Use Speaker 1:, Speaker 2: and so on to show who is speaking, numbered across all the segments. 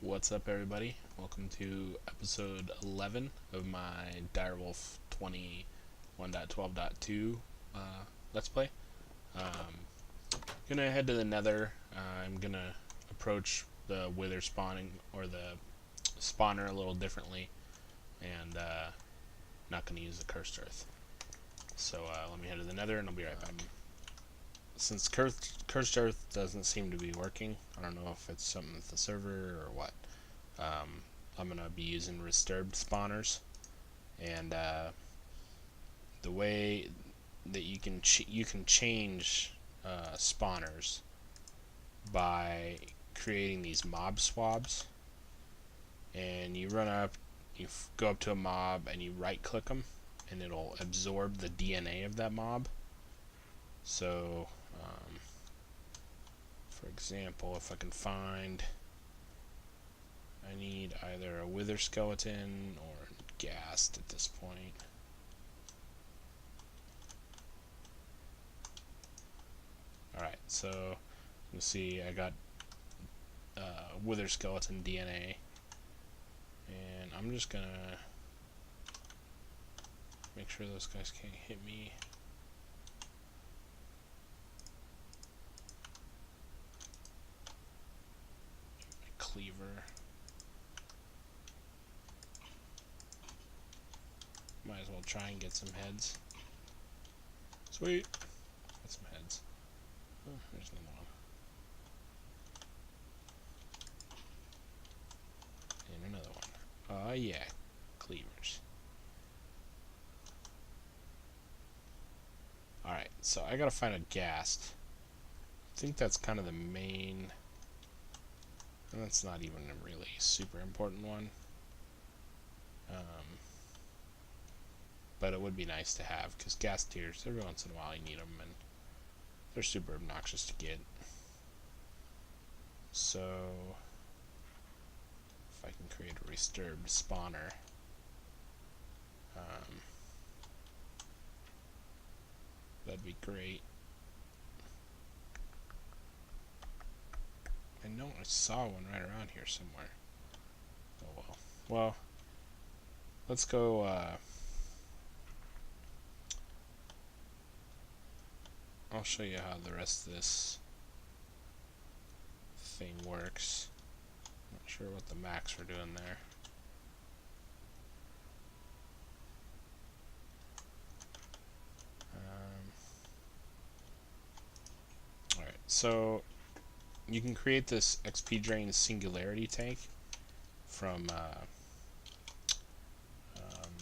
Speaker 1: What's up, everybody? Welcome to episode 11 of my Direwolf 20 1.12.2 Let's Play. Gonna head to the Nether. I'm gonna approach the Wither spawning or the spawner a little differently, and not gonna use the Cursed Earth. So let me head to the Nether, and I'll be right back. Since Cursed Earth doesn't seem to be working, I don't know if it's something with the server or what. I'm gonna be using Resturbed Spawners, and the way that you can change spawners by creating these mob swabs, and you run up, you go up to a mob, and you right-click them, and it'll absorb the DNA of that mob. So, for example, if I can find, I need either a wither skeleton or ghast at this point. Alright, so you can see I got wither skeleton DNA, and I'm just gonna make sure those guys can't hit me. My cleaver. Might as well try and get some heads. Sweet. Got some heads. Oh, there's another one. And another one. Oh yeah, cleavers. Alright, so I gotta find a ghast. I think that's kind of the main, and that's not even a really super important one. But it would be nice to have, because ghast tears, every once in a while you need them, and they're super obnoxious to get. So, if I can create a Resturbed Spawner, that'd be great. I know I saw one right around here somewhere. Oh well. Well, let's go, I'll show you how the rest of this thing works. Not sure what the max we're doing there. Alright, so you can create this XP drain singularity tank from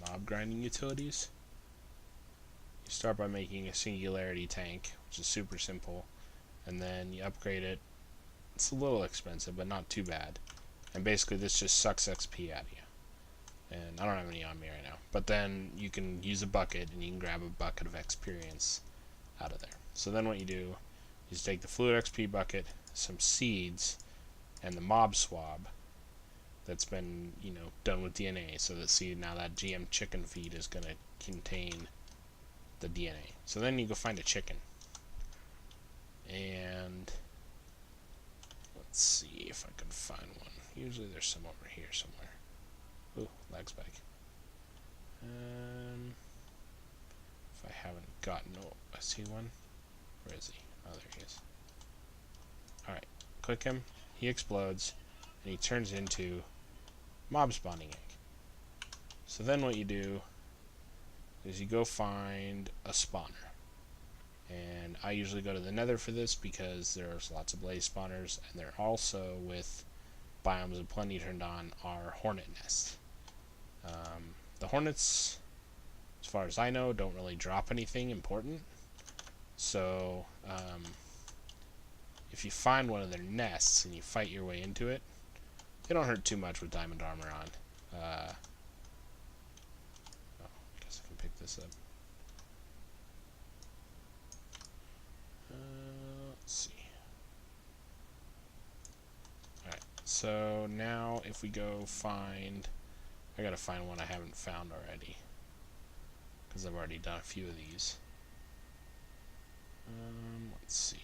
Speaker 1: mob grinding utilities. You start by making a singularity tank, which is super simple, and then you upgrade it. It's a little expensive, but not too bad. And basically this just sucks XP out of you. And I don't have any on me right now. But then you can use a bucket, and you can grab a bucket of experience out of there. So then what you do is take the fluid XP bucket, some seeds, and the mob swab that's been, done with DNA. So that, see, now that GM chicken feed is going to contain the DNA. So then you go find a chicken. And let's see if I can find one. Usually there's some over here somewhere. Ooh, lag's back. If I haven't gotten, oh, I see one. Where is he? Oh, there he is. Alright, click him, he explodes, and he turns into mob spawning egg. So then what you do is you go find a spawner. And I usually go to the Nether for this because there's lots of blaze spawners, and they're also, with biomes of plenty turned on, are hornet nests. The hornets, as far as I know, don't really drop anything important. So, if you find one of their nests and you fight your way into it, they don't hurt too much with diamond armor on. Oh, I guess I can pick this up. Let's see. Alright, so now if we go find, I gotta find one I haven't found already, because I've already done a few of these. Let's see.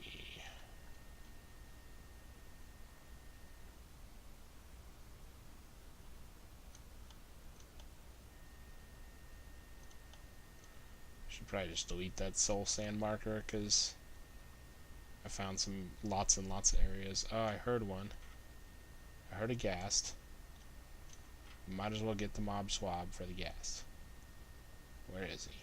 Speaker 1: Should probably just delete that soul sand marker because I found some lots and lots of areas. Oh, I heard one. I heard a ghast. Might as well get the mob swab for the ghast. Where is he?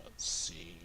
Speaker 1: Let's see.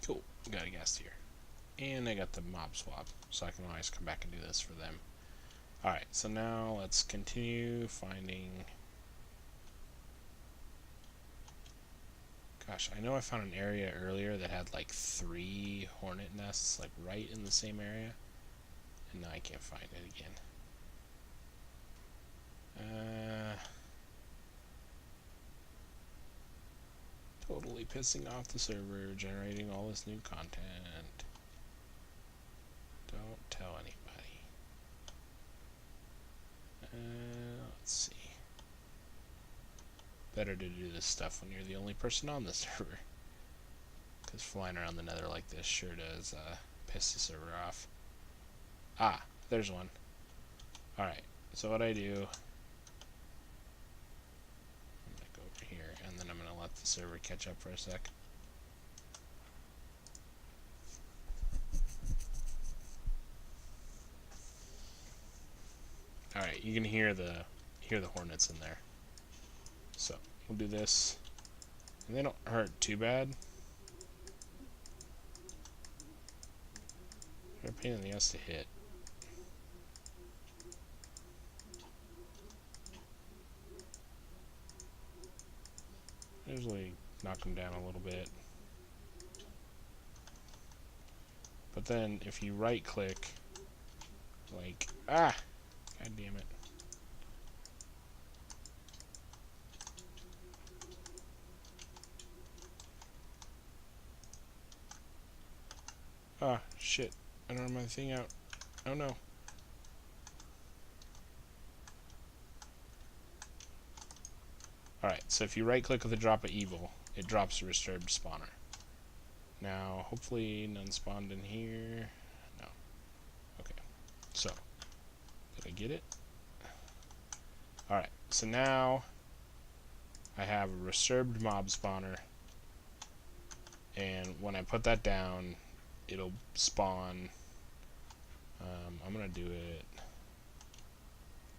Speaker 1: Cool. Got a ghast here. And I got the mob swab, so I can always come back and do this for them. Alright, so now let's continue finding... Gosh, I know I found an area earlier that had like 3 hornet nests, like right in the same area. And now I can't find it again. Totally pissing off the server, generating all this new content. Don't tell anybody. Let's see. Better to do this stuff when you're the only person on the server. Because flying around the nether like this sure does piss the server off. Ah, there's one. Alright, so what I do... I'm going to go over here, and then I'm going to let the server catch up for a sec. Alright, you can hear the hornets in there. So, we'll do this. And they don't hurt too bad. They're a pain in the ass to hit. Usually knock them down a little bit. But then if you right click, like, god damn it. Ah, shit. I don't have my thing out. Oh no. Alright, so if you right click with the drop of evil, it drops a Resturbed Spawner. Now, hopefully none spawned in here. No. Okay. So, did I get it? Alright, so now I have a Resturbed Mob Spawner, and when I put that down, it'll spawn. I'm gonna do it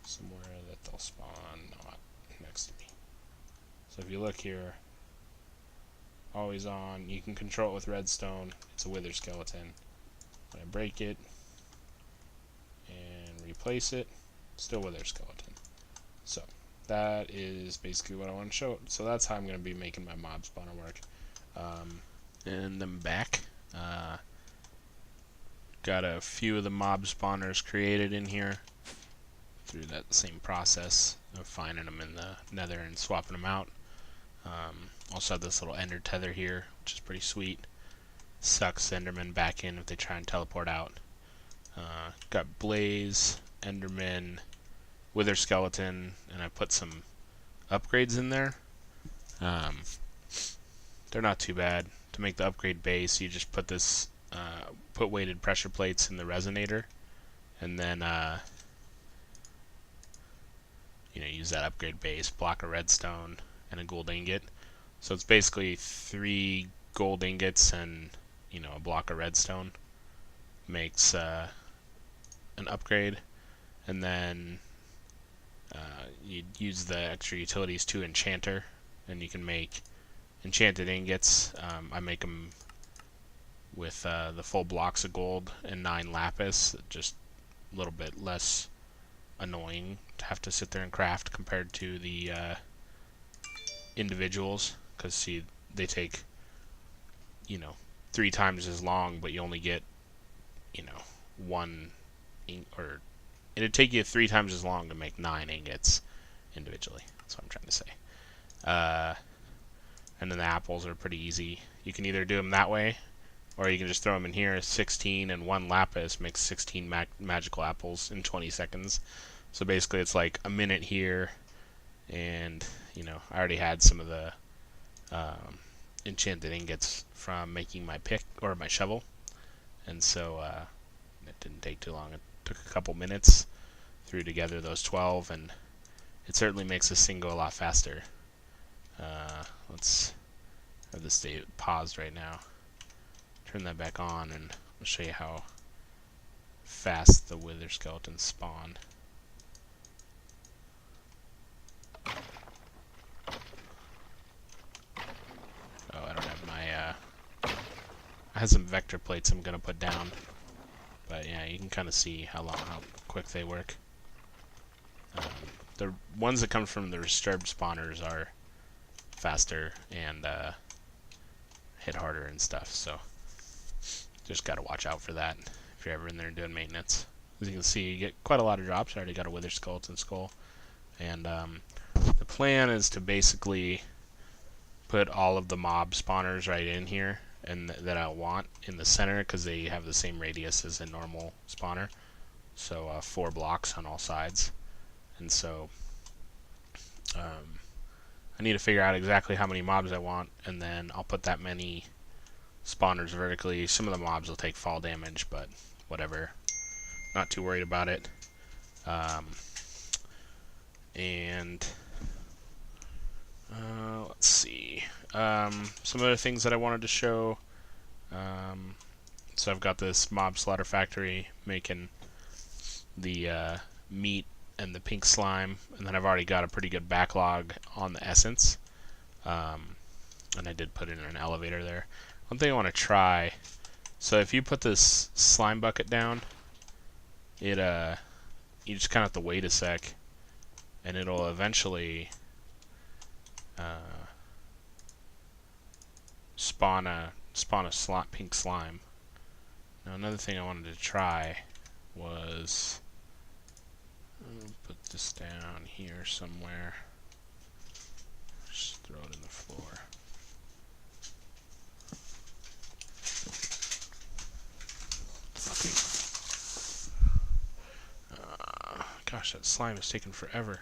Speaker 1: somewhere that they'll spawn not next to me. So if you look here, always on, you can control it with redstone. It's a wither skeleton. When I break it and replace it, still wither skeleton. So that is basically what I want to show. So that's how I'm going to be making my mob spawner work. And I'm back. Got a few of the mob spawners created in here through that same process of finding them in the nether and swapping them out. Also have this little ender tether here, which is pretty sweet. Sucks endermen back in if they try and teleport out. Got blaze, enderman, wither skeleton, and I put some upgrades in there. They're not too bad. To make the upgrade base, you just put this put weighted pressure plates in the resonator, and then use that upgrade base, block of redstone, and a gold ingot. So it's basically 3 gold ingots and a block of redstone makes an upgrade, and then you use the extra utilities to enchanter, and you can make enchanted ingots. I make them with the full blocks of gold and 9 lapis, just a little bit less annoying to have to sit there and craft compared to the individuals, because see, they take 3 times as long, but you only get one or it'd take you 3 times as long to make 9 ingots individually. That's what I'm trying to say. And then the apples are pretty easy. You can either do them that way, or you can just throw them in here. 16 and 1 lapis makes 16 magical apples in 20 seconds. So basically it's like a minute here, and I already had some of the enchanted ingots from making my pick or my shovel, and so it didn't take too long. It took a couple minutes, threw together those 12, and it certainly makes this thing go a lot faster. Let's have this stay paused right now. Turn that back on, and I'll show you how fast the wither skeletons spawn. Oh, I don't have my I have some vector plates I'm gonna put down, but yeah, you can kind of see how quick they work. The ones that come from the Resturbed Spawners are faster and hit harder and stuff, so just gotta watch out for that if you're ever in there doing maintenance. As you can see, you get quite a lot of drops. I already got a wither skeleton skull, and the plan is to basically put all of the mob spawners right in here, and that I want in the center, because they have the same radius as a normal spawner, so 4 blocks on all sides. And so I need to figure out exactly how many mobs I want, and then I'll put that many spawners vertically. Some of the mobs will take fall damage, but whatever, not too worried about it. And let's see, some other things that I wanted to show. So I've got this mob slaughter factory making the meat and the pink slime, and then I've already got a pretty good backlog on the essence, and I did put in an elevator there. One thing I want to try, so if you put this slime bucket down, it you just kind of have to wait a sec, and it'll eventually spawn a pink slime. Now another thing I wanted to try was, I'll put this down here somewhere. Just throw it in the floor. Gosh, that slime is taking forever.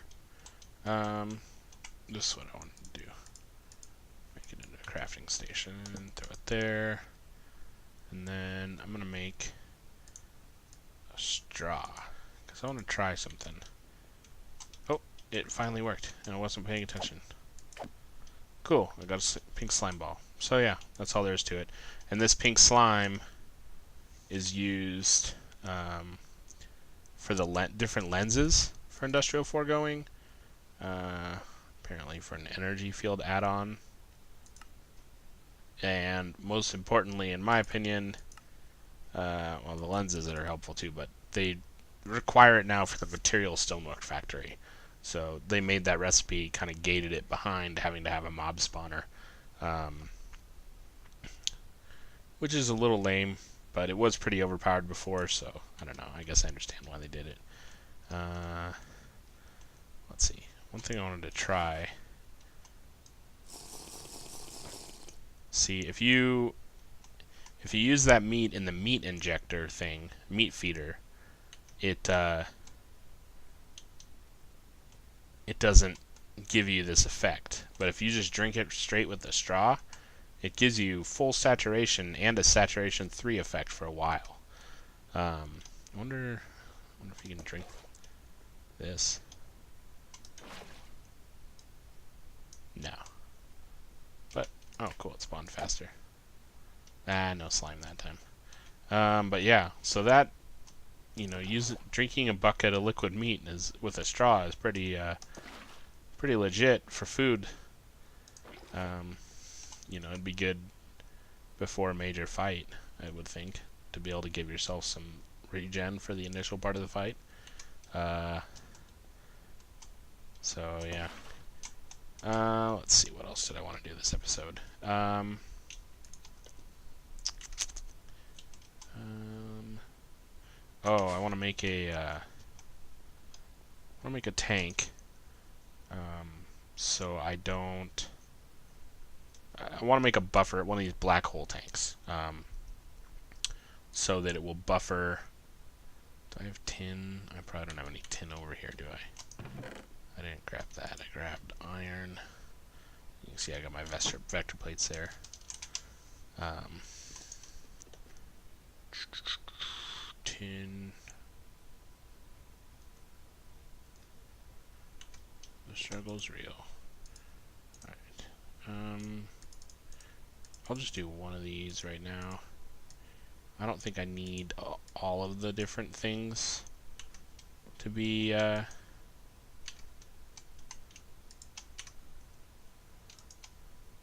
Speaker 1: This is what I want to do. Make it into a crafting station, throw it there, and then I'm gonna make a straw, because I want to try something. Oh, it finally worked, and I wasn't paying attention. Cool, I got a pink slime ball. So yeah, that's all there is to it. And this pink slime is used for the different lenses for industrial foregoing. Apparently for an energy field add-on. And most importantly, in my opinion, well, the lenses that are helpful too, but they require it now for the material stonework factory. So they made that recipe, kind of gated it behind having to have a mob spawner, which is a little lame, but it was pretty overpowered before, so I don't know. I guess I understand why they did it. Let's see. One thing I wanted to try. See, if you use that meat in the meat injector thing, meat feeder, it doesn't give you this effect. But if you just drink it straight with the straw, it gives you full saturation and a saturation 3 effect for a while. I wonder if you can drink this. No. But, oh cool, it spawned faster. No slime that time. But yeah, so that, drinking a bucket of liquid meat with a straw is pretty legit for food. you know, it'd be good before a major fight, I would think, to be able to give yourself some regen for the initial part of the fight. So yeah. Let's see, what else did I want to do this episode? Oh, I want to make a tank. So I don't. I want to make a buffer, one of these black hole tanks, so that it will buffer. Do I have tin? I probably don't have any tin over here, do I? I didn't grab that. I grabbed iron. You can see I got my vector plates there. Tin. The struggle's real. Alright. I'll just do one of these right now. I don't think I need all of the different things to be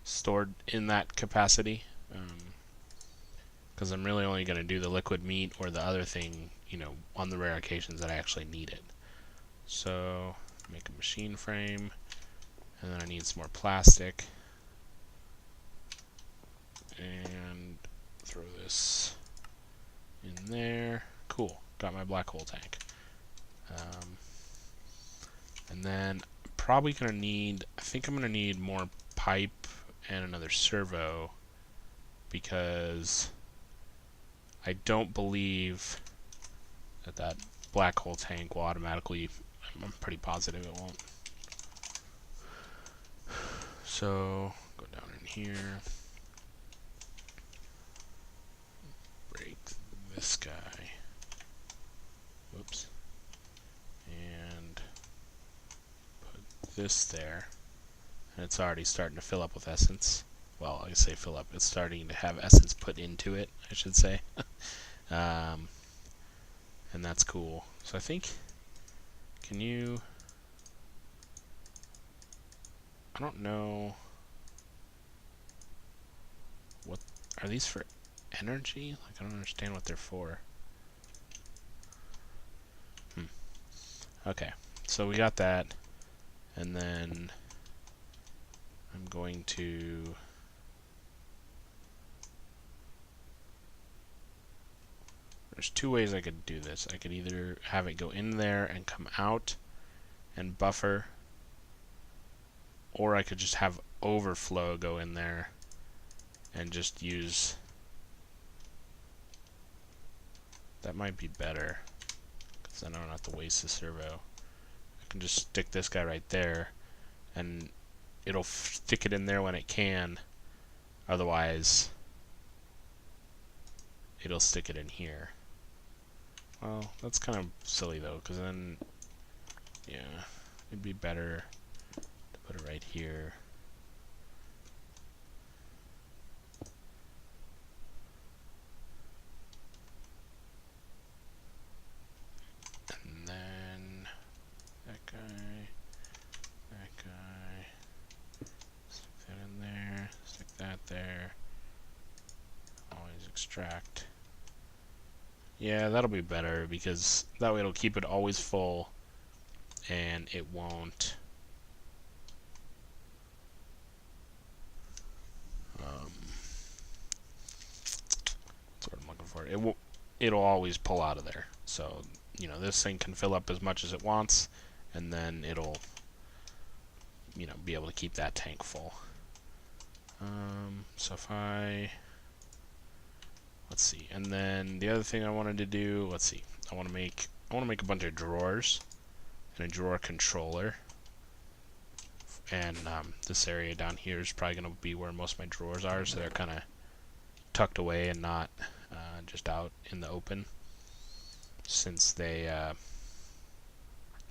Speaker 1: stored in that capacity, because I'm really only going to do the liquid meat or the other thing, you know, on the rare occasions that I actually need it. So make a machine frame, and then I need some more plastic, and throw this in there. Cool, got my black hole tank. And then probably gonna need, I think I'm gonna need more pipe and another servo, because I don't believe that black hole tank will automatically, I'm pretty positive it won't. So go down in here, break this guy, whoops, and put this there, and it's already starting to fill up with essence. Well, I say fill up, it's starting to have essence put into it, I should say. And that's cool. So I think, can you, I don't know, what, are these for energy? Like, I don't understand what they're for. Okay, so we got that, and then I'm going to there's two ways I could do this. I could either have it go in there and come out and buffer, or I could just have overflow go in there and just use, that might be better, because then I don't have to waste the servo. I can just stick this guy right there, and it'll stick it in there when it can, otherwise it'll stick it in here. Well, that's kind of silly though, because then, yeah, it'd be better to put it right here. And then that guy, stick that in there, stick that there, always extract. Yeah, that'll be better, because that way it'll keep it always full, and it won't that's what I'm looking for. It'll always pull out of there. So, you know, this thing can fill up as much as it wants, and then it'll, you know, be able to keep that tank full. So if let's see, and then the other thing I wanted to do, let's see, I want to make a bunch of drawers and a drawer controller, and this area down here is probably going to be where most of my drawers are, so they're kind of tucked away and not just out in the open, since they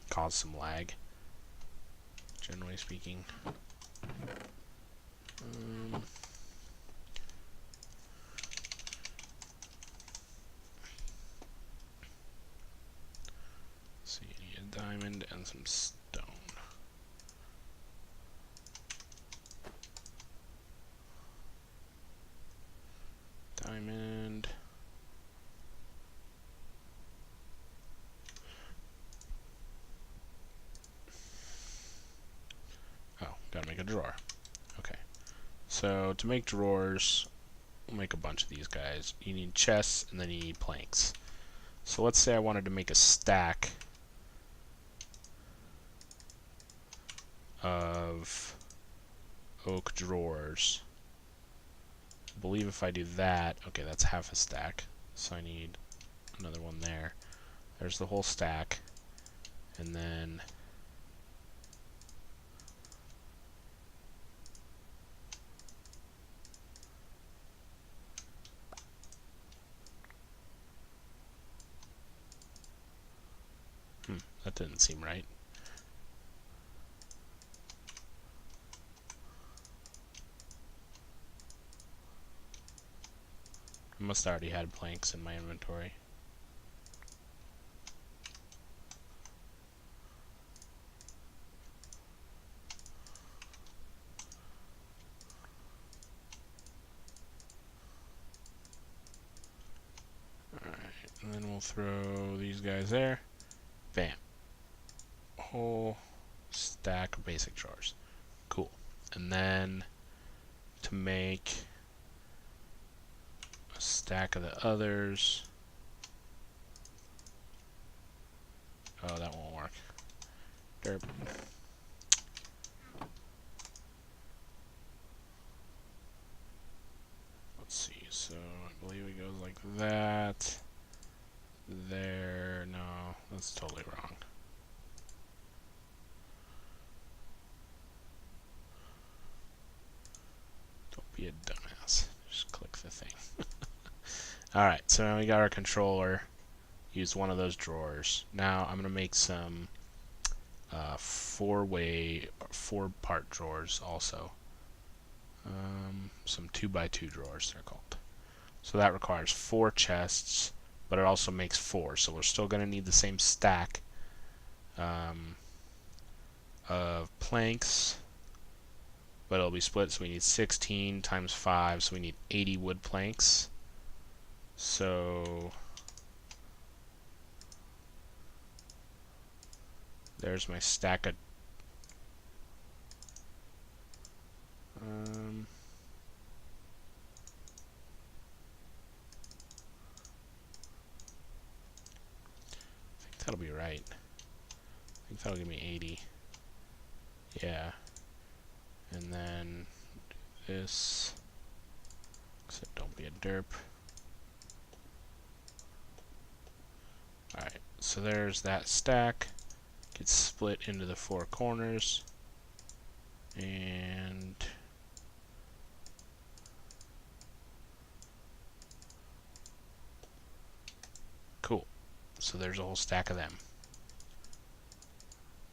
Speaker 1: cause some lag, generally speaking. So you need a diamond and some stone. drawer. Okay. So to make drawers, we'll make a bunch of these guys. You need chests, and then you need planks. So let's say I wanted to make a stack of oak drawers. I believe if I do that, okay, that's half a stack. So I need another one there. There's the whole stack. And then that didn't seem right. I must already had planks in my inventory. Alright, and then we'll throw these guys there. Bam. Whole stack of basic drawers. Cool. And then to make a stack of the others. Oh, that won't work. Derp. Let's see. So I believe it goes like that. There. No, that's totally wrong. Don't be a dumbass. Just click the thing. Alright, so now we got our controller. Use one of those drawers. Now I'm going to make some four-part drawers also. Some 2x2 drawers they're called. So that requires 4 chests, but it also makes 4. So we're still going to need the same stack of planks, but it'll be split. So we need 16 times 5, so we need 80 wood planks. So there's my stack of I think that'll be right. I think that'll give me 80. Yeah. And then this, except don't be a derp. Alright, so there's that stack. Gets split into the 4 corners. And cool. So there's a whole stack of them.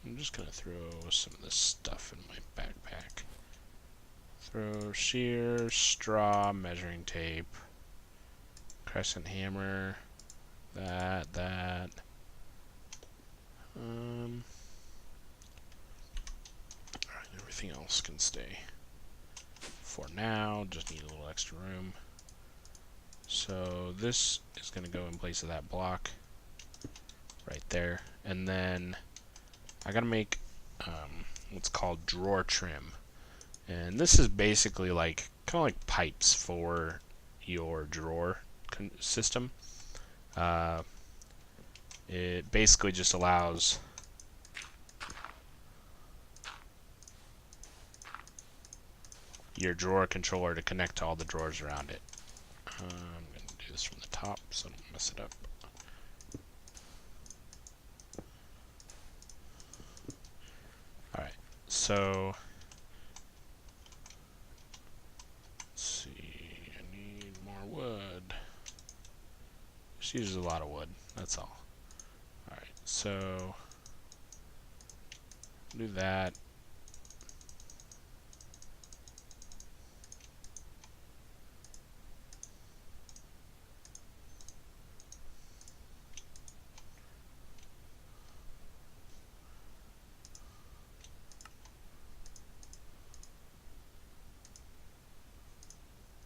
Speaker 1: I'm just gonna throw some of this stuff in my backpack. Throw shears, straw, measuring tape, crescent hammer, that. Alright, everything else can stay for now. Just need a little extra room. So this is going to go in place of that block right there. And then I got to make what's called drawer trim. And this is basically like kind of like pipes for your drawer system. It basically just allows your drawer controller to connect to all the drawers around it. I'm going to do this from the top so I don't mess it up. Alright, so let's see, I need more wood. This uses a lot of wood, that's all. Alright, so do that.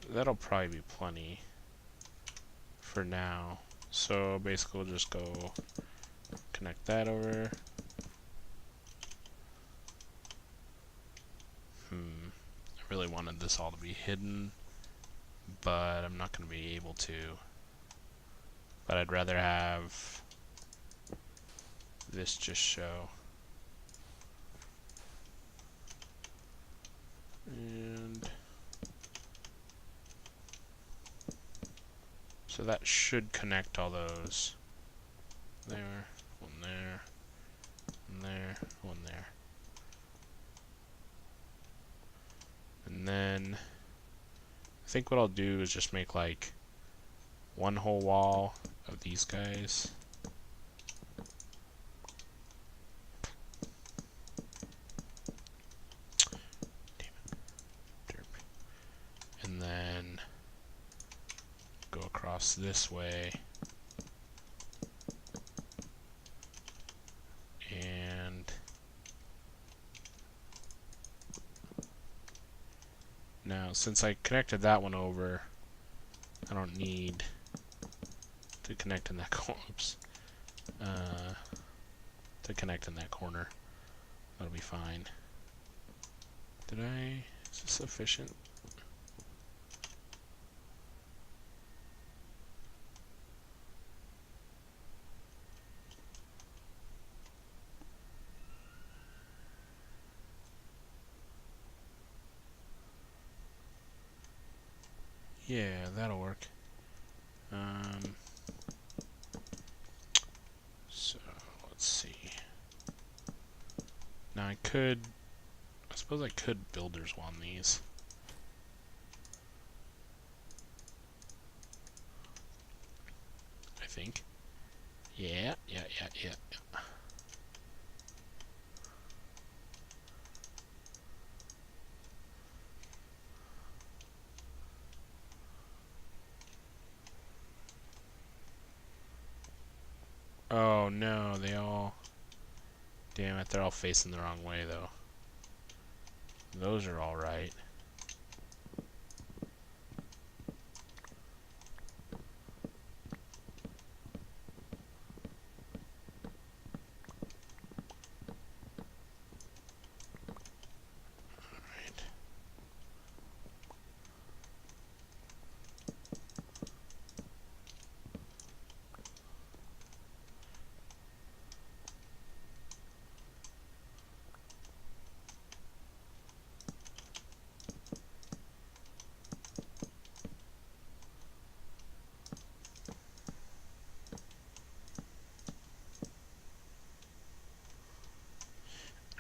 Speaker 1: That'll probably be plenty for now. So basically we'll just go connect that over. really wanted this all to be hidden, but I'm not going to be able to. But I'd rather have this just show. And so that should connect all those. There, one there, one there, one there. And then I think what I'll do is just make like one whole wall of these guys. And then go across this way. And now, since I connected that one over, I don't need to connect in that to connect in that corner. That'll be fine. Is this sufficient? Yeah, that'll work. So let's see. Now I suppose I could builder's one these. I think. Yeah. Oh no, damn it, they're all facing the wrong way though. Those are all right. Alright.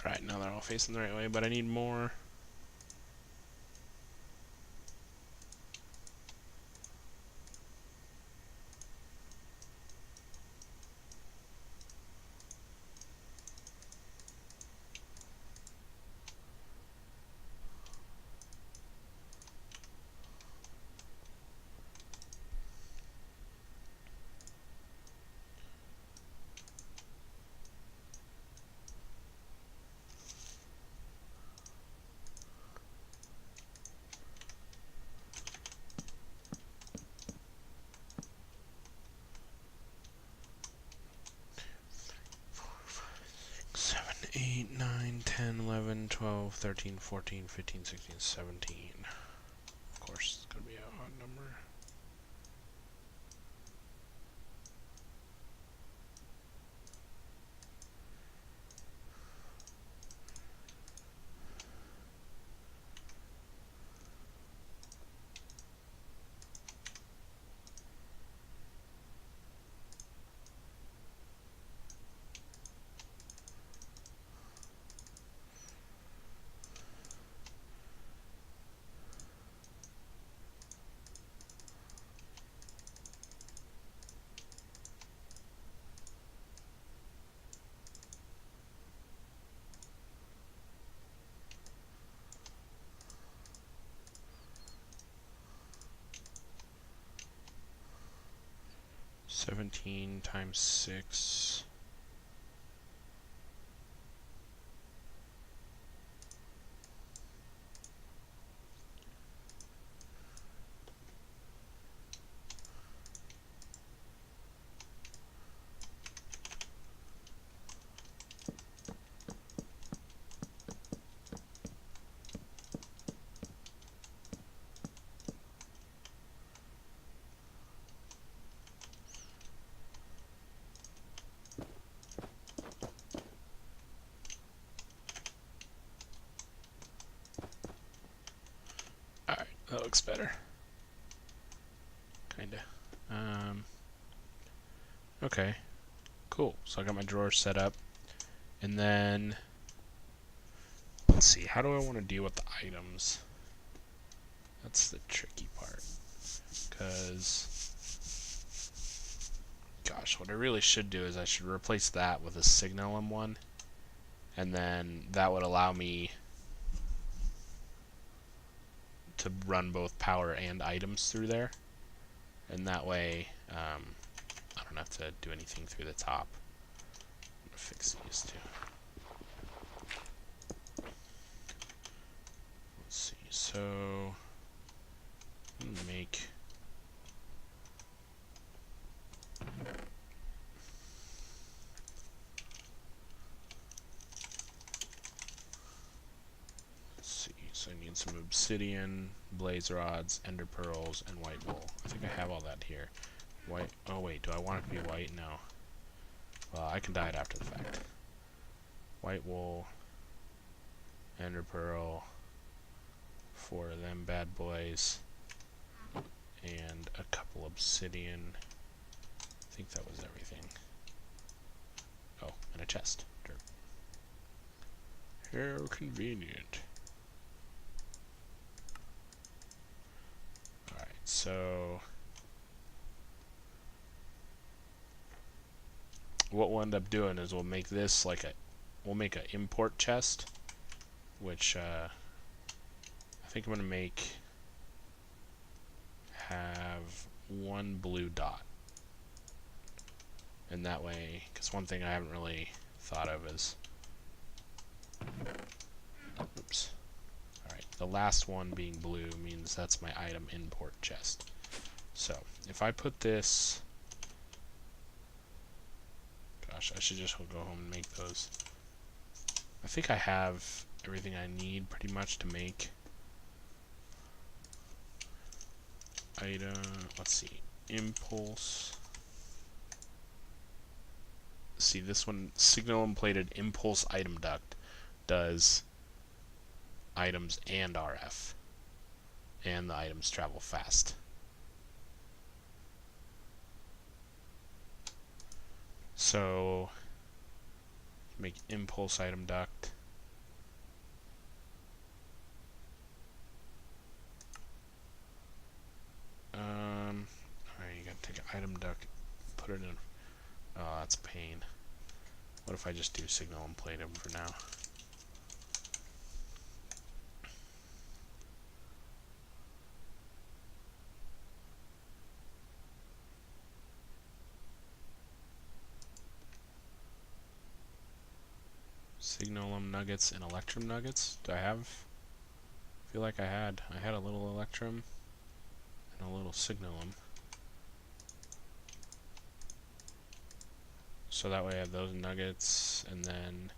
Speaker 1: Alright, now they're all facing the right way, but I need more. Eight, 9, 10, 11, 12, 13, 14, 15, 16, 17. Of course, it's going to be a odd number. Seventeen times 6. That looks better. Kinda. Okay. Cool. So I got my drawer set up. And then, let's see, how do I want to deal with the items? That's the tricky part. Because, gosh, what I really should do is I should replace that with a Signalum one. And then that would allow me to run both power and items through there. And that way, I don't have to do anything through the top. I'm going to fix these too. Let's see, so I'm going to make so I need some obsidian, blaze rods, ender pearls, and white wool. I think I have all that here. White, oh wait, do I want it to be white? No. Well, I can dye it after the fact. White wool, ender pearl, 4 of them bad boys, and a couple obsidian. I think that was everything. Oh, and a chest. Dirt. How convenient. Alright, so what we'll end up doing is we'll make this like we'll make an import chest, which I think I'm going to have 1 blue dot. And that way, because one thing I haven't really thought of is, oops. Alright, the last one being blue means that's my item import chest. So, if I put this, gosh, I should just go home and make those. I think I have everything I need pretty much to make item, let's see, impulse. See, this one, Signalum plated impulse item duct, does items and RF, and the items travel fast. So make impulse item duct. Alright, you gotta take an item duct, put it in. Oh, that's pain. What if I just do Signalum plated for now? Signalum nuggets and electrum nuggets. Do I have? I feel like I had a little electrum and a little Signalum. So that way I have those nuggets, and then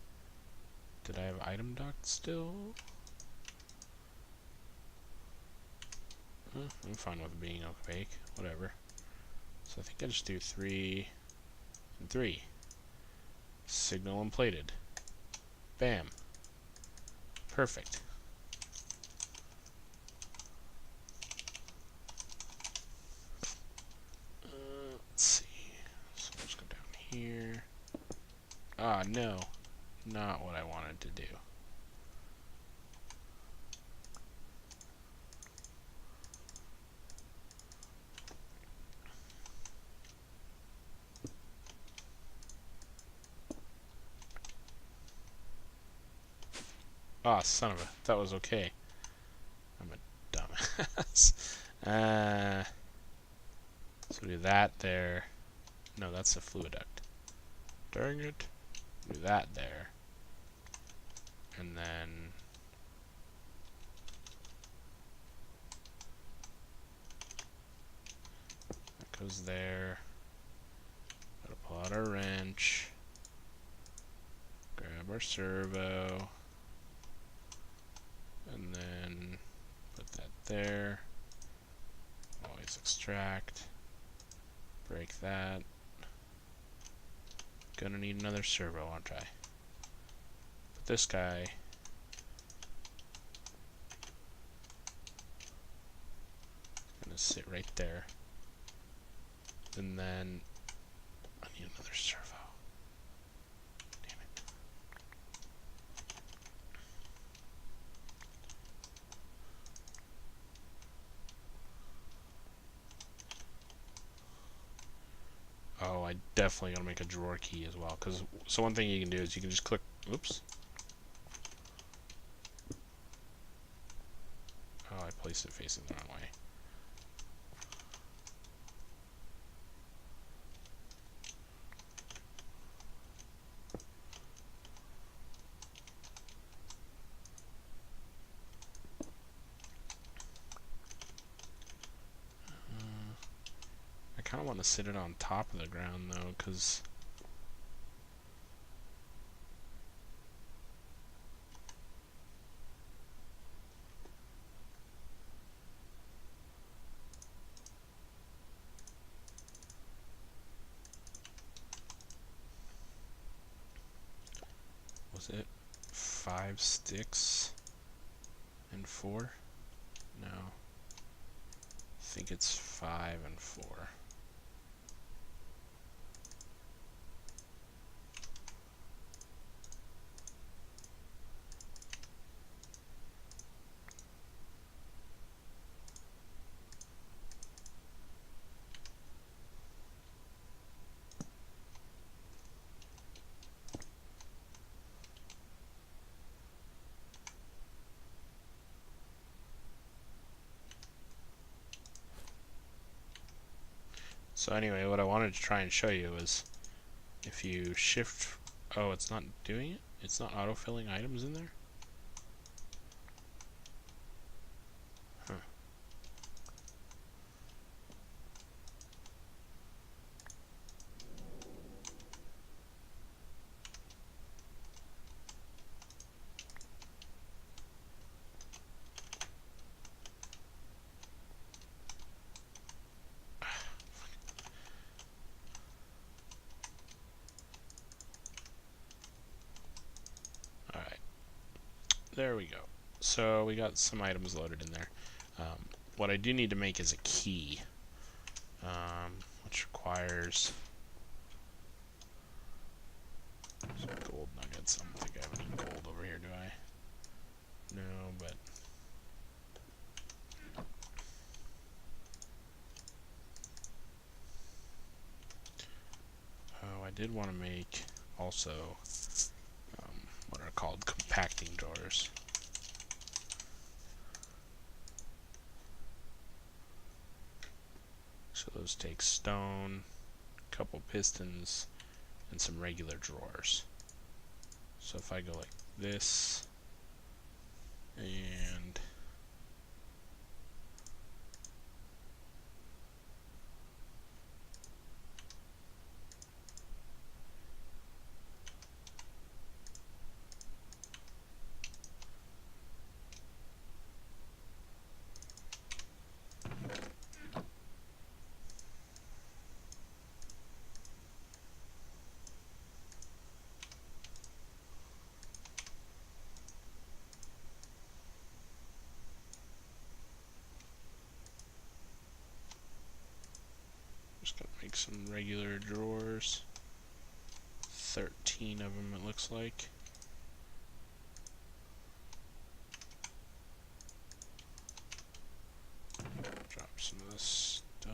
Speaker 1: did I have item duct still? I'm fine with being opaque, whatever. So I think I just do 3 and 3. Signalum plated. Bam. Perfect. Let's see. So let's go down here. Ah, no. Not what I wanted to do. Ah, son of a... That was okay. I'm a dumbass. So do that there. No, that's the fluid duct. Darn it. Do that there. And then... that goes there. Gotta pull out our wrench. Grab our servo. And then put that there. Always extract. Break that. Gonna need another servo, aren't I? But this guy gonna sit right there. And then I need another servo. Damn it. Oh, I definitely gotta make a drawer key as well. So one thing you can do is you can just click. Oops. Oh, I placed it facing the wrong way. I kind of want to sit it on top of the ground though, because was it 5 sticks and 4? No. I think it's 5 and 4. So anyway, what I wanted to try and show you is if you shift... Oh, it's not doing it? It's not autofilling items in there? Huh. Alright. There we go. So we got some items loaded in there. What I do need to make is a key, which requires some gold nuggets. I don't think I have any gold over here, do I? No, but oh, I did want to make also what are called compacting drawers. So those take stone, a couple pistons, and some regular drawers. So if I go like this, and just gonna make some regular drawers. 13 of them, it looks like. Drop some of this stuff.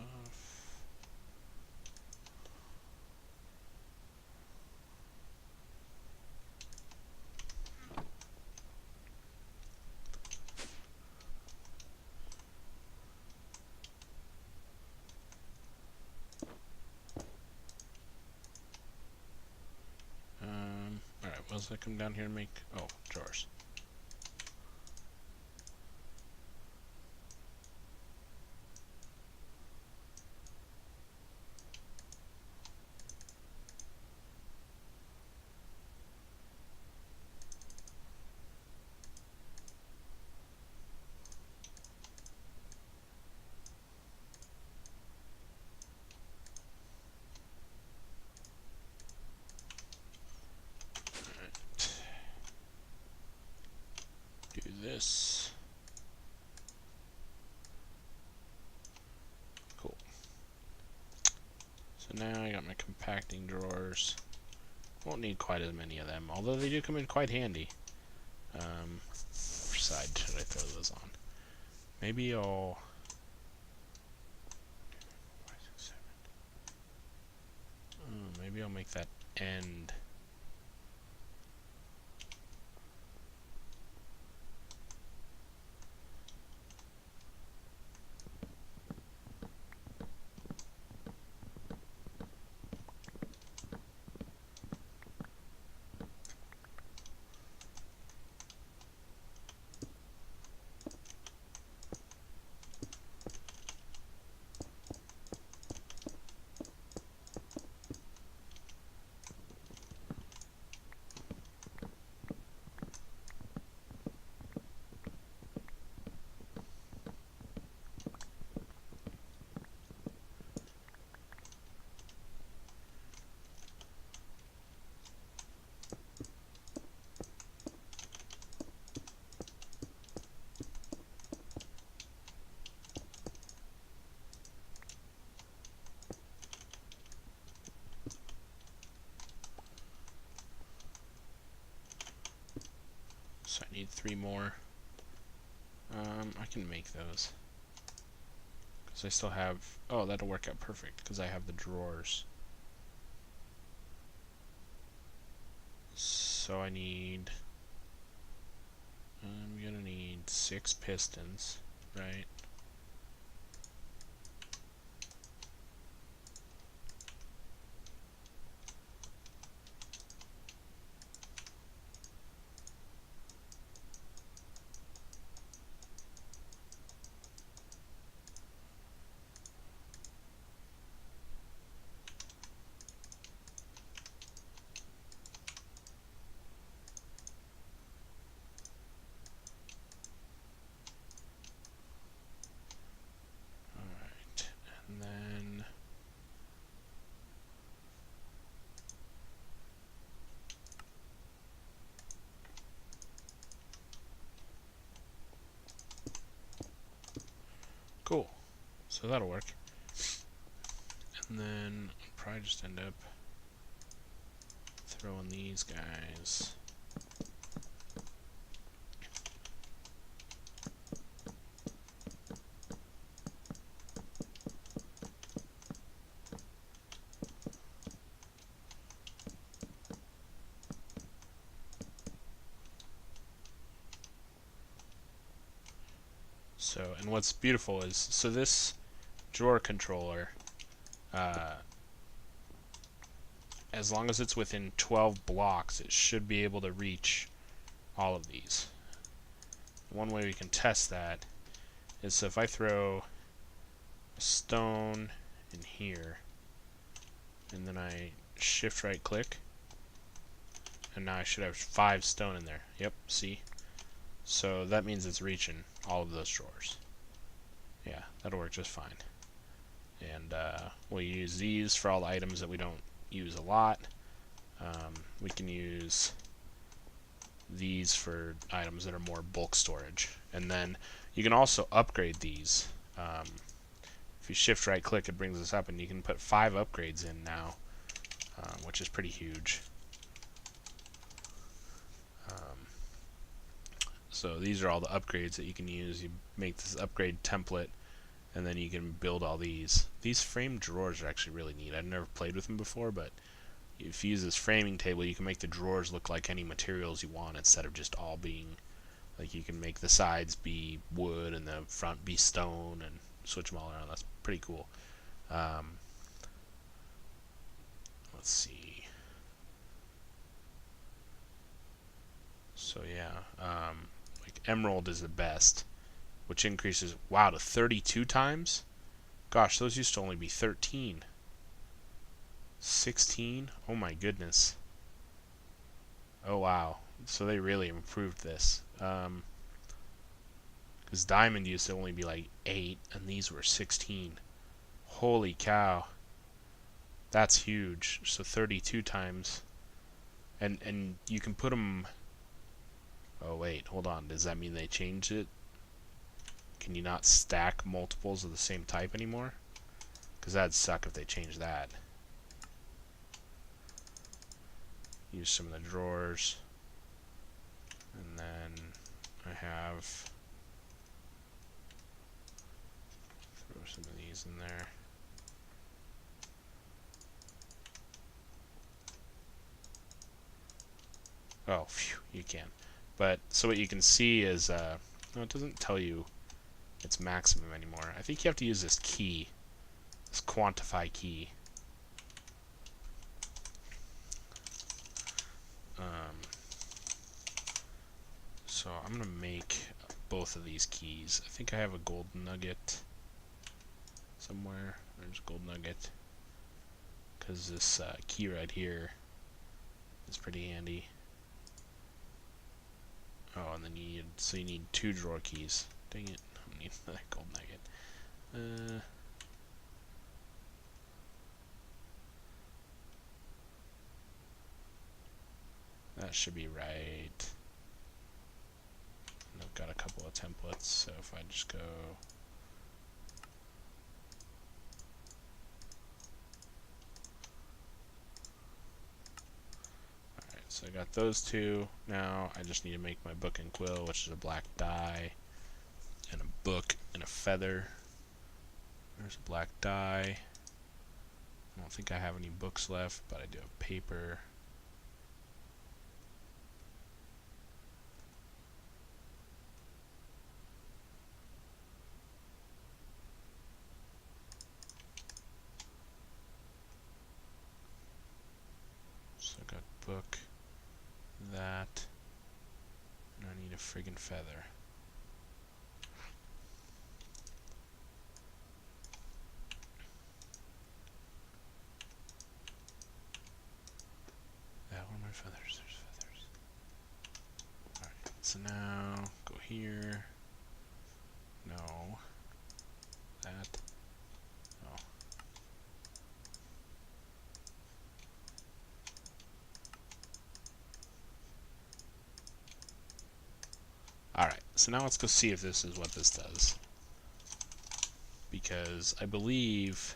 Speaker 1: Alright, what else did I come down here and make? Oh, drawers. Do this. So now I got my compacting drawers. Won't need quite as many of them, although they do come in quite handy. Which side should I throw those on? Maybe I'll... 5, 6, 7. Maybe I'll make that end. So I need 3 more. I can make those. Because I still have... Oh, that'll work out perfect, because I have the drawers. So I need... I'm gonna need 6 pistons, right? And then cool. So that'll work. And then I'll probably just end up throwing these guys. So, and what's beautiful is, so this drawer controller, as long as it's within 12 blocks, it should be able to reach all of these. One way we can test that is, so if I throw a stone in here, and then I shift right click, and now I should have 5 stone in there. Yep, see? So that means it's reaching all of those drawers. Yeah, that'll work just fine. And we'll use these for all the items that we don't use a lot. We can use these for items that are more bulk storage. And then you can also upgrade these. If you shift right click, it brings this up, and you can put 5 upgrades in now, which is pretty huge. So these are all the upgrades that you can use. You make this upgrade template, and then you can build all these. These frame drawers are actually really neat. I've never played with them before, but if you use this framing table, you can make the drawers look like any materials you want, instead of just all being, like, you can make the sides be wood and the front be stone and switch them all around. That's pretty cool. Let's see. So yeah, like emerald is the best, which increases, wow, to 32 times? Gosh, those used to only be 13. 16? Oh my goodness. Oh wow. So they really improved this. Because diamond used to only be like 8, and these were 16. Holy cow. That's huge. So 32 times. And you can put them... Oh wait, hold on. Does that mean they changed it? Can you not stack multiples of the same type anymore? Because that'd suck if they changed that. use some of the drawers, and then I have throw some of these in there. Oh, phew, you can. But so what you can see is no, it doesn't tell you its maximum anymore. I think you have to use this key, this quantify key. So I'm gonna make both of these keys. I think I have a gold nugget somewhere. There's a gold nugget, because this key right here is pretty handy. Oh, and then you need 2 drawer keys. Dang it, I don't need another gold nugget. That should be right. And I've got a couple of templates, so if I just go so I got those 2. Now I just need to make my book and quill, which is a black die, and a book and a feather. There's a black die. I don't think I have any books left, but I do have paper. So I got book, that, and I need a friggin' feather. Where are my feathers? There's feathers. Alright, so now go here. No. That. Oh. Alright, so now let's go see if this is what this does. Because I believe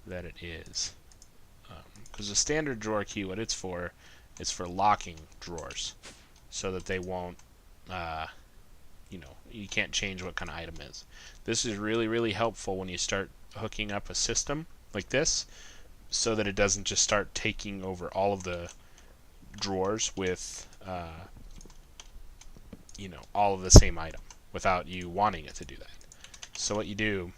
Speaker 1: that it is. Because the standard drawer key, what it's for, is for locking drawers. So that they won't, you know, you can't change what kind of item is. This is really, really helpful when you start hooking up a system like this, so that it doesn't just start taking over all of the drawers with, you know, all of the same item without you wanting it to do that. So what you do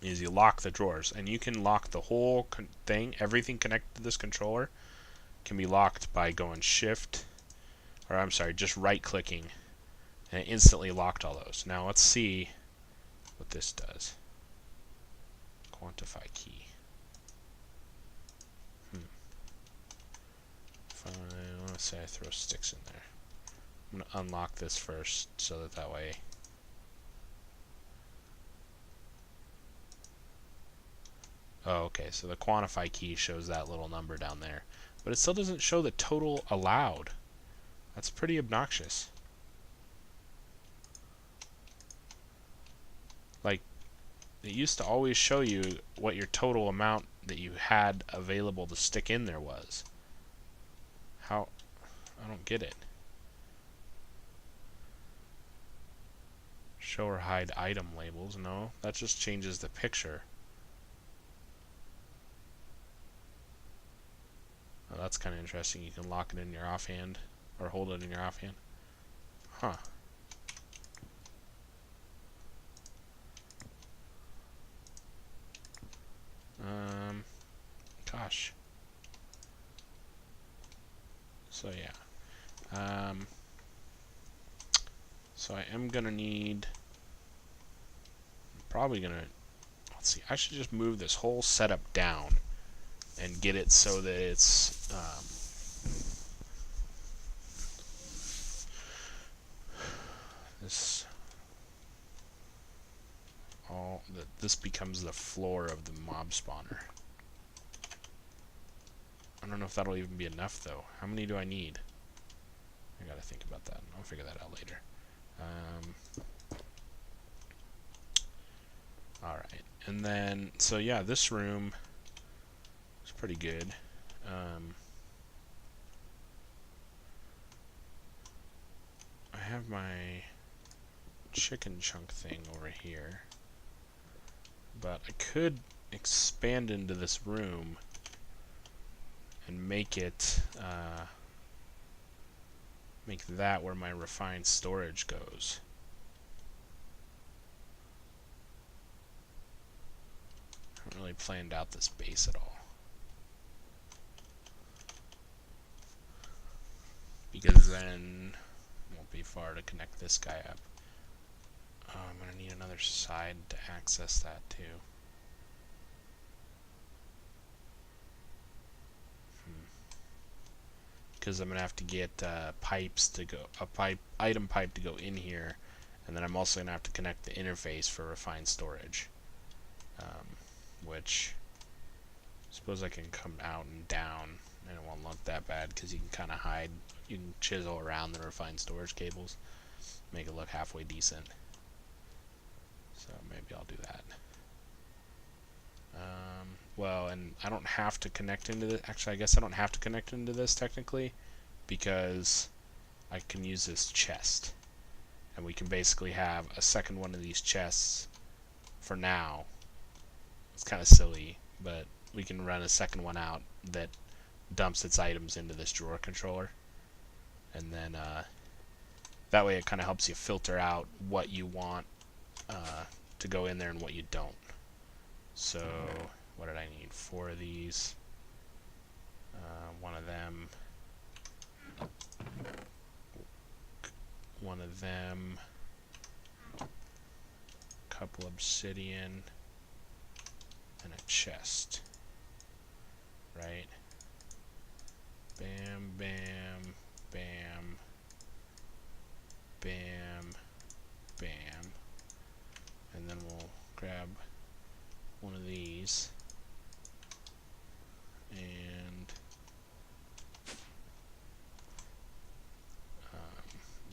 Speaker 1: is you lock the drawers, and you can lock the whole thing. Everything connected to this controller can be locked by going shift, or I'm sorry, just right clicking, and it instantly locked all those. Now let's see what this does. Quantify key. If I want to say I throw sticks in there, I'm going to unlock this first so that way. Oh, okay, so the quantify key shows that little number down there, but it still doesn't show the total allowed. That's pretty obnoxious. Like, it used to always show you what your total amount that you had available to stick in there was. How? I don't get it. Show or hide item labels. No, that just changes the picture. Oh, that's kind of interesting. You can lock it in your offhand, or hold it in your offhand. Huh. Gosh. So yeah. So I am gonna need. Probably gonna. Let's see. I should just move this whole setup down and get it so that it's. This becomes the floor of the mob spawner. I don't know if that'll even be enough though. How many do I need? I gotta think about that. I'll figure that out later. Alright, and then, so yeah, this room is pretty good. I have my chicken chunk thing over here, but I could expand into this room and make it make that where my refined storage goes. I haven't really planned out this base at all, because then it won't be far to connect this guy up. Oh, I'm gonna need another side to access that too. Because I'm gonna have to get pipes to go, item pipe to go in here, and then I'm also gonna have to connect the interface for refined storage, which I suppose I can come out and down, and it won't look that bad because you can kind of hide, you can chisel around the refined storage cables, make it look halfway decent. So maybe I'll do that. Well, and I don't have to connect into this. Actually, I guess I don't have to connect into this technically, because I can use this chest. And we can basically have a second one of these chests for now. It's kind of silly, but we can run a second one out that dumps its items into this drawer controller. And then that way it kind of helps you filter out what you want to go in there and what you don't. So, what did I need? 4 of these. One of them. One of them. Couple obsidian. And a chest. Right? Bam, bam, bam. Bam, bam. And then we'll grab one of these and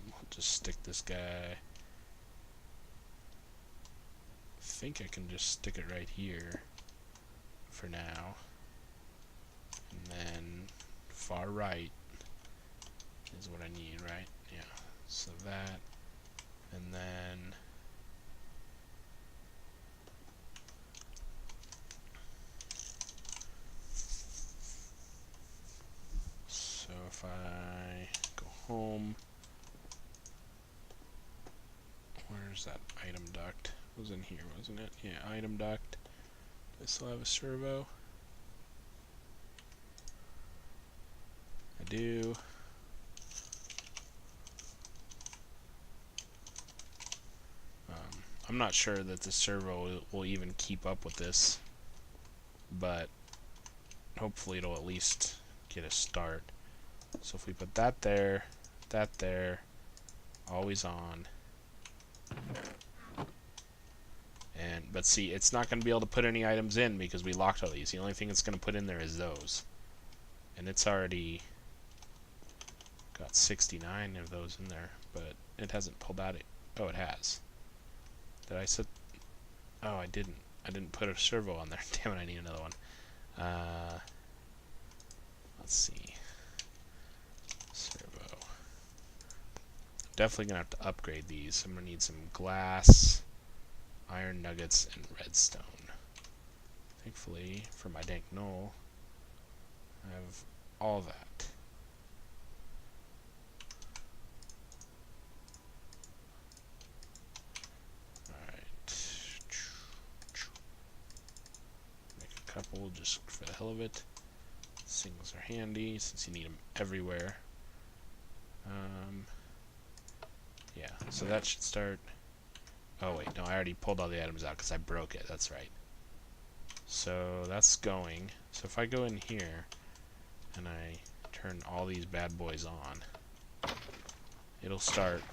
Speaker 1: we'll just stick this guy. I think I can just stick it right here for now, and then far right is what I need, right? Yeah, so that, and then so if I go home, where's that item duct? It was in here, wasn't it? Yeah, item duct. I still have a servo. I do. I'm not sure that the servo will even keep up with this, but hopefully it'll at least get a start. So if we put that there, always on, and but see, it's not going to be able to put any items in because we locked all these. The only thing it's going to put in there is those, and it's already got 69 of those in there, but it hasn't pulled out it. Oh, it has. Did I set? Oh, I didn't. I didn't put a servo on there. Damn it! I need another one. Let's see. Servo. Definitely gonna have to upgrade these. I'm gonna need some glass, iron nuggets, and redstone. Thankfully, for my dank knoll, I have all that. Couple just for the hell of it. Singles are handy since you need them everywhere. Yeah, so that should start. Oh wait, no, I already pulled all the items out because I broke it. That's right. So that's going. So if I go in here and I turn all these bad boys on, it'll start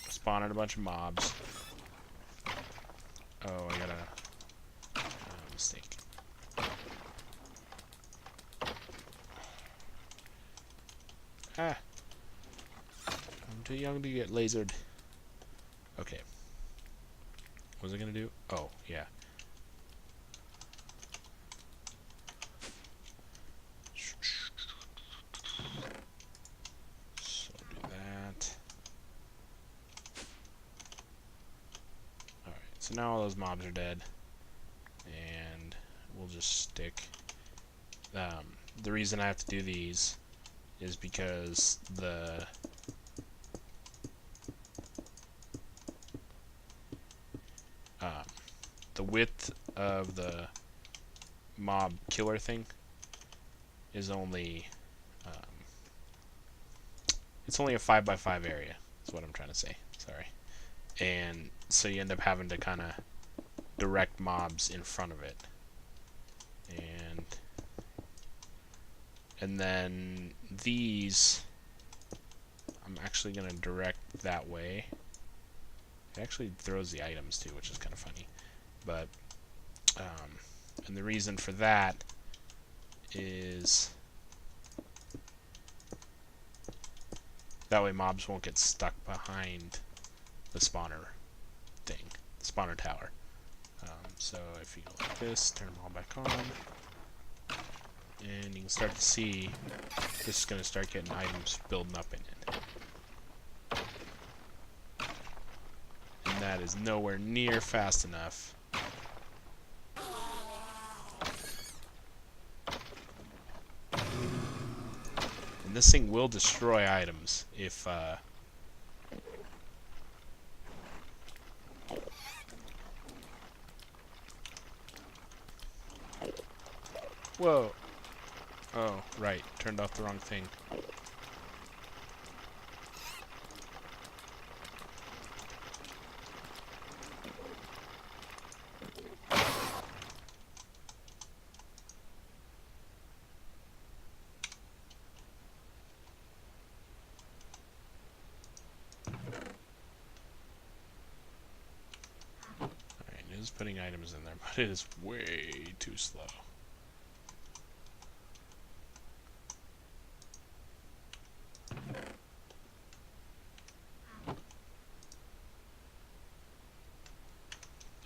Speaker 1: spawning a bunch of mobs. Oh, I got a mistake. Ah! I'm too young to get lasered. Okay. What was I gonna do? Oh, yeah. So do that. So now all those mobs are dead, and we'll just stick. The reason I have to do these is because the width of the mob killer thing is only it's only a 5x5 area. That's what I'm trying to say. Sorry. And so you end up having to kind of direct mobs in front of it, and then these I'm actually going to direct that way. It actually throws the items too, which is kind of funny. But and the reason for that is that way mobs won't get stuck behind the spawner thing, the spawner tower. So if you go like this, turn them all back on, and you can start to see this is going to start getting items building up in it. And that is nowhere near fast enough. And this thing will destroy items if whoa. Oh, right. Turned off the wrong thing. Alright, it is putting items in there, but it is way too slow.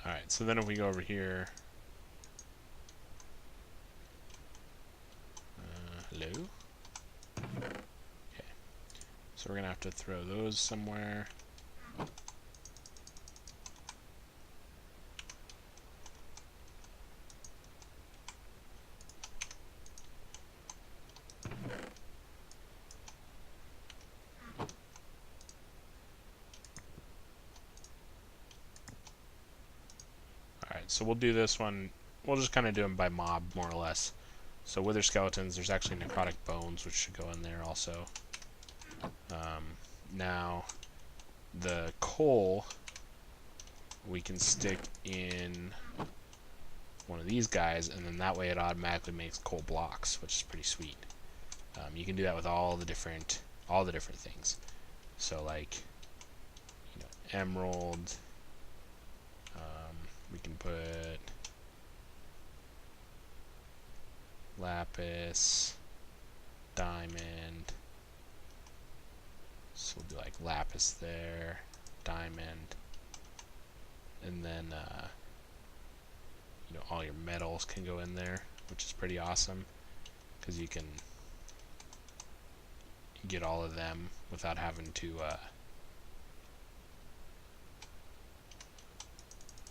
Speaker 1: Alright, so then if we go over here, hello? Okay, so we're gonna have to throw those somewhere. So we'll do this one, we'll just kind of do them by mob, more or less. So wither skeletons, there's actually necrotic bones, which should go in there also. Now, the coal, we can stick in one of these guys, and then that way it automatically makes coal blocks, which is pretty sweet. You can do that with all the different things. So like, you know, emerald. We can put lapis, diamond. So we'll do like lapis there, diamond, and then you know, all your metals can go in there, which is pretty awesome because you can get all of them without having to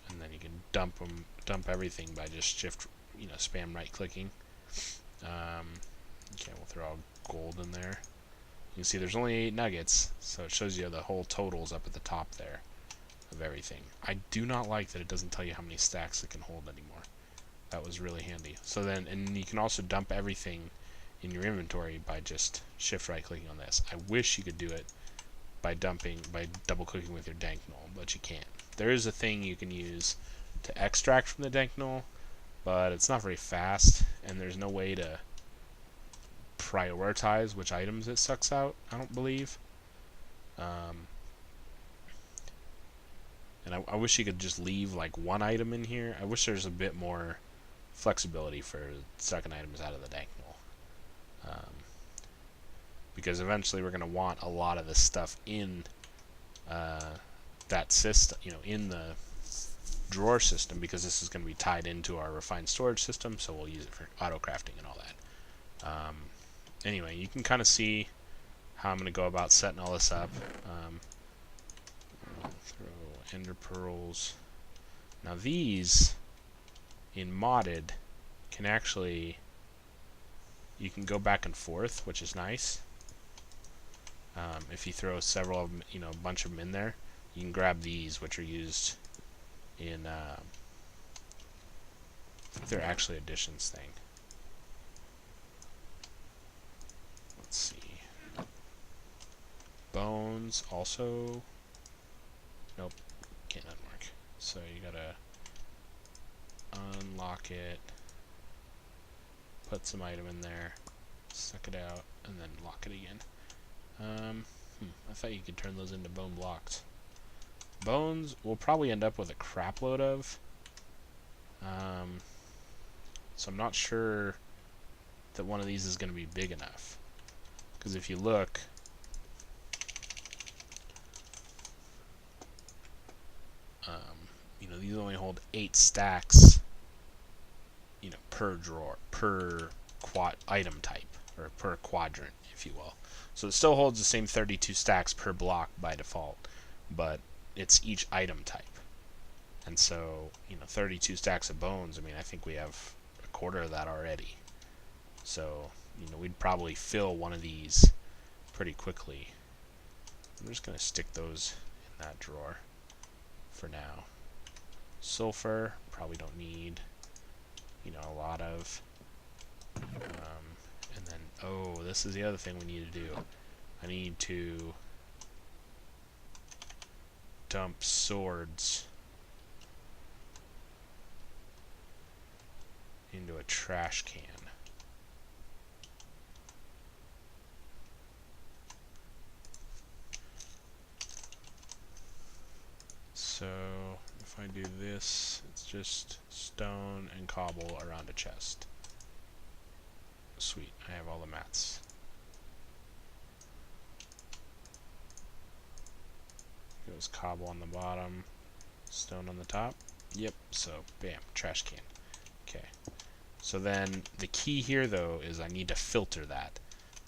Speaker 1: and then you can dump everything by just spam right clicking. Okay, we'll throw all gold in there. You can see there's only 8 nuggets, so it shows you the whole totals up at the top there of everything. I do not like that it doesn't tell you how many stacks it can hold anymore. That was really handy. So then, and you can also dump everything in your inventory by just shift right clicking on this. I wish you could do it by double clicking with your dank knoll, but you can't. There is a thing you can use to extract from the dank knoll, but it's not very fast, and there's no way to prioritize which items it sucks out, I don't believe. And I wish you could just leave like one item in here. I wish there's a bit more flexibility for sucking items out of the dank knoll. Because eventually we're going to want a lot of this stuff in that system, in the drawer system, because this is going to be tied into our refined storage system, so we'll use it for auto crafting and all that. Anyway, you can kind of see how I'm going to go about setting all this up. Throw ender pearls. Now these, in modded, can actually, you can go back and forth, which is nice. If you throw several of them, you know, a bunch of them in there, you can grab these, which are used in, I think they're actually additions thing. Let's see. Bones also, nope, can't unmark. So you gotta unlock it, put some item in there, suck it out, and then lock it again. I thought you could turn those into bone blocks. Bones we'll probably end up with a crap load of. So I'm not sure that one of these is going to be big enough. Because if you look, you know, these only hold 8 stacks, you know, per drawer, per item type, or per quadrant, if you will. So it still holds the same 32 stacks per block by default, but it's each item type. And so, you know, 32 stacks of bones, I mean, I think we have a quarter of that already. So, you know, we'd probably fill one of these pretty quickly. I'm just going to stick those in that drawer for now. Sulfur, probably don't need, you know, a lot of. And then, oh, this is the other thing we need to do. I need to dump swords into a trash can. So if I do this, it's just stone and cobble around a chest. Sweet, I have all the mats. Goes cobble on the bottom, stone on the top. Yep, so bam, trash can. Okay. So then the key here though is I need to filter that,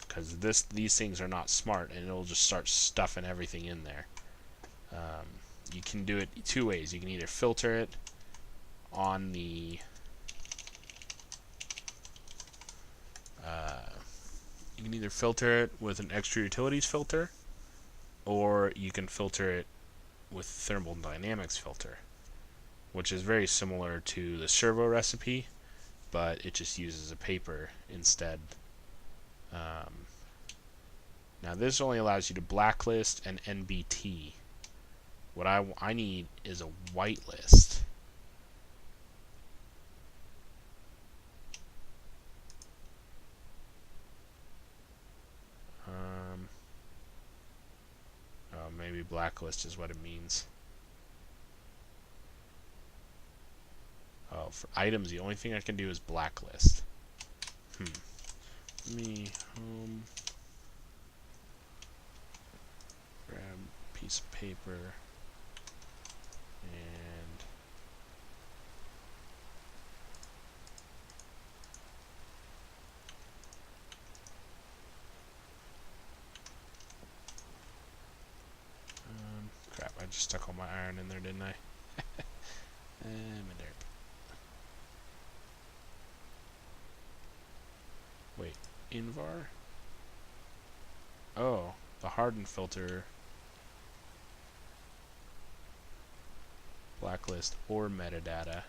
Speaker 1: because these things are not smart and it'll just start stuffing everything in there. You can do it 2 ways. You can either filter it on the you can either filter it with an extra utilities filter, or you can filter it with thermodynamics filter, which is very similar to the servo recipe, but it just uses a paper instead. Now this only allows you to blacklist and NBT. What I need is a whitelist. Oh, maybe blacklist is what it means. Oh, for items, the only thing I can do is blacklist. Let me grab a piece of paper and crap, I just stuck all my iron in there, didn't I? My derp. Wait, Invar? Oh, the harden filter, blacklist, or metadata.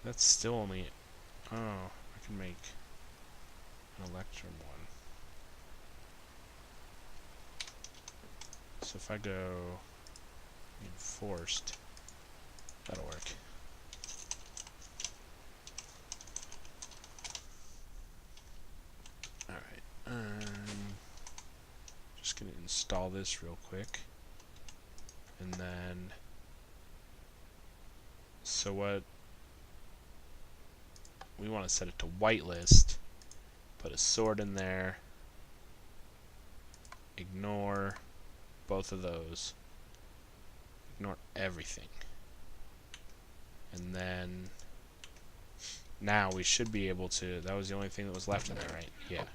Speaker 1: That's still only, oh, I can make an electrum one. So if I go enforced, that'll work. Alright, just gonna install this real quick. And then, so what, we want to set it to whitelist, put a sword in there, ignore both of those, ignore everything, and then now we should be able to, that was the only thing that was left in there, right? Yeah.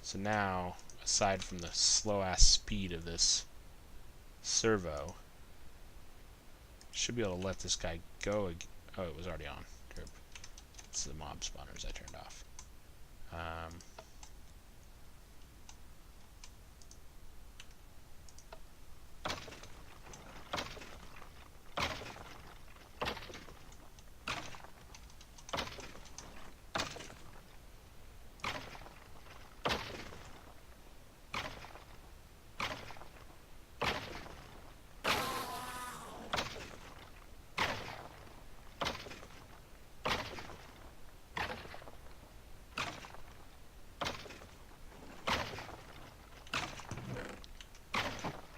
Speaker 1: So now aside from the slow-ass speed of this servo, should be able to let this guy go. Oh, it was already on. It's the mob spawners I turned off.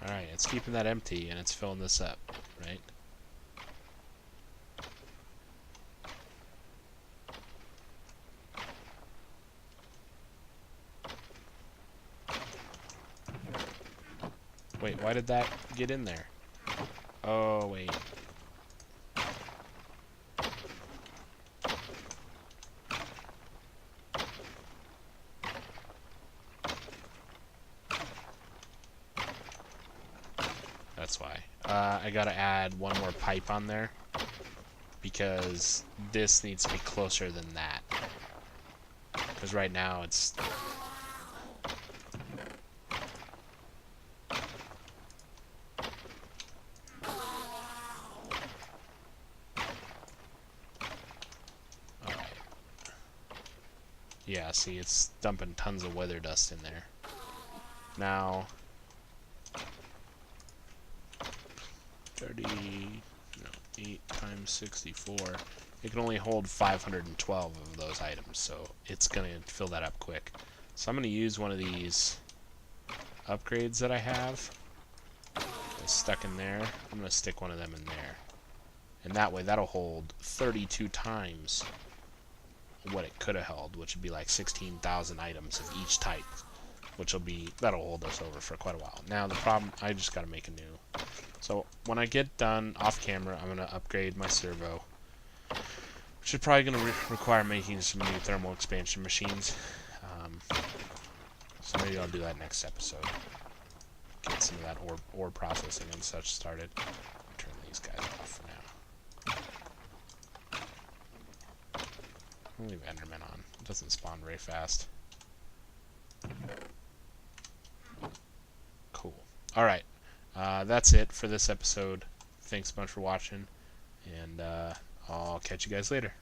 Speaker 1: Alright, it's keeping that empty and it's filling this up, right? Wait, why did that get in there? Oh, wait. That's why. I gotta add one more pipe on there because this needs to be closer than that. Because right now it's... Alright. Yeah, see, it's dumping tons of weather dust in there. Now... 8 times 64. It can only hold 512 of those items, so it's going to fill that up quick. So I'm going to use one of these upgrades that I have. It's stuck in there. I'm going to stick one of them in there. And that way, that'll hold 32 times what it could have held, which would be like 16,000 items of each type. That'll hold us over for quite a while. Now, the problem, I just got to make a new. So when I get done off camera, I'm going to upgrade my servo, which is probably going to require making some new thermal expansion machines. So maybe I'll do that next episode. Get some of that ore processing and such started. Turn these guys off for now. I'll leave Enderman on. It doesn't spawn very fast. Cool. Alright. That's it for this episode. Thanks a bunch for watching, and I'll catch you guys later.